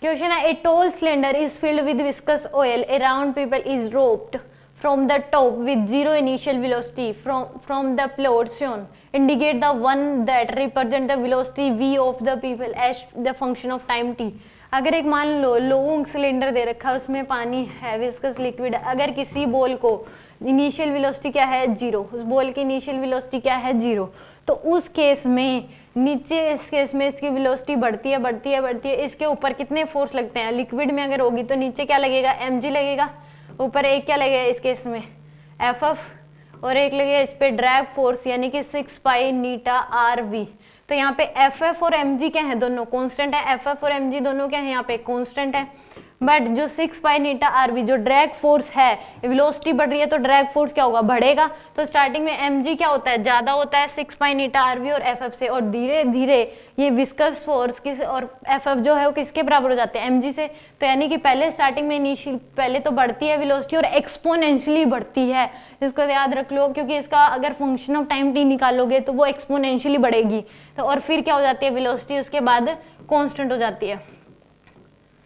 Question है, a tall cylinder is filled with viscous oil, A round people is roped from the top with zero initial velocity from the plot shown. Indicate the one that represent the velocity v of the people as the function of time t. अगर एक मान लो long cylinder दे रखा है, उसमें पानी है, viscous liquid, अगर किसी बॉल को इनिशियल वेलोसिटी क्या है 0, उस बॉल की इनिशियल वेलोसिटी क्या है 0, तो उस केस में नीचे इस केस में इसकी वेलोसिटी बढ़ती है बढ़ती है बढ़ती है, इसके ऊपर कितने फोर्स लगते हैं, लिक्विड में अगर होगी तो नीचे क्या लगेगा mg लगेगा, ऊपर एक क्या लगेगा इस केस में एफ और एक लगेगा इस पे ड्रैग फोर्स यानी कि 6 पाई नीटा आर वी। तो यहाँ पे एफ और एम जी क्या है, दोनों कांस्टेंट है, एफ और एम जी दोनों क्या है यहाँ पे कांस्टेंट है, बट जो 6 पाई नीटा आर वी जो ड्रैग फोर्स है, वेलोसिटी बढ़ रही है तो ड्रैग फोर्स क्या होगा, बढ़ेगा। तो स्टार्टिंग में एम जी क्या होता है, ज्यादा होता है 6 पाई नीटा आर वी और एफ से, और धीरे धीरे ये विस्कस फोर्स किस और एफ जो है वो किसके बराबर हो जाते हैं, एम जी से। तो यानी कि पहले स्टार्टिंग में इनिशियल पहले तो बढ़ती है वेलोसिटी और एक्सपोनेंशियली बढ़ती है, इसको याद रख लो, क्योंकि इसका अगर फंक्शन ऑफ टाइम टी निकालोगे तो वो एक्सपोनेंशियली बढ़ेगी। तो और फिर क्या हो जाती है वेलोसिटी, उसके बाद कांस्टेंट हो जाती है,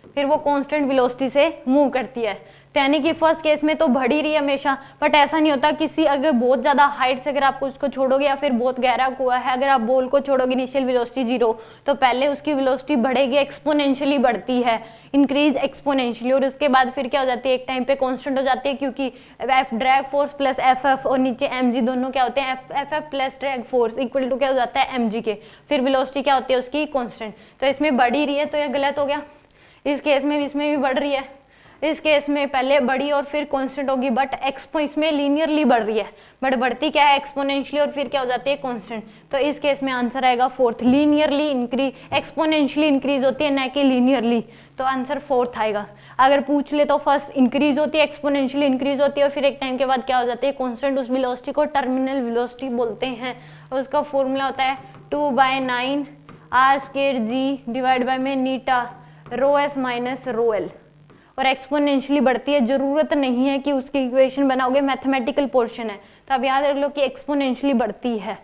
फिर वो कांस्टेंट वेलोसिटी से मूव करती है। तो यानी कि फर्स्ट केस में तो बढ़ ही रही है हमेशा, बट ऐसा नहीं होता, किसी अगर बहुत ज्यादा हाइट से अगर आप उसको छोड़ोगे या फिर बहुत गहरा कुआं है, अगर आप बॉल को छोड़ोगे इनिशियल वेलोसिटी 0, तो पहले उसकी वेलोसिटी बढ़ेगी, एक्सपोनेंशियली बढ़ती है, इंक्रीज एक्सपोनेंशियली, और उसके बाद फिर क्या हो जाती है, एक टाइम पे कांस्टेंट हो जाती है, क्योंकि F drag force plus F और नीचे एम जी दोनों क्या होते हैं, F plus drag force equal to क्या हो जाता है एम जी के, फिर वेलोसिटी क्या होती है उसकी कांस्टेंट। तो इसमें बढ़ ही रही है तो यह गलत हो गया, इस केस में भी इसमें भी बढ़ रही है, इस केस में पहले बढ़ी और फिर कांस्टेंट होगी, बट इसमें लीनियरली बढ़ रही है, बट बढ़ती क्या है एक्सपोनेंशियली और फिर क्या हो जाती है कांस्टेंट। तो इस केस में आंसर आएगा fourth, linearly increase, exponentially increase होती है ना कि लीनियरली, तो आंसर फोर्थ आएगा। अगर पूछ ले तो फर्स्ट इंक्रीज होती है, एक्सपोनेंशियली इंक्रीज होती है और फिर एक टाइम के बाद क्या हो जाती है कांस्टेंट, उस वेलोसिटी को टर्मिनल वेलोसिटी बोलते हैं, और उसका फॉर्मूला होता है 2/9 r²g डिवाइड बाय में नीटा rho S minus rho L, और एक्सपोनेंशियली बढ़ती है, जरूरत नहीं है कि उसकी इक्वेशन बनाओगे, मैथमेटिकल पोर्शन है, तो अब याद रख लो कि एक्सपोनेंशियली बढ़ती है।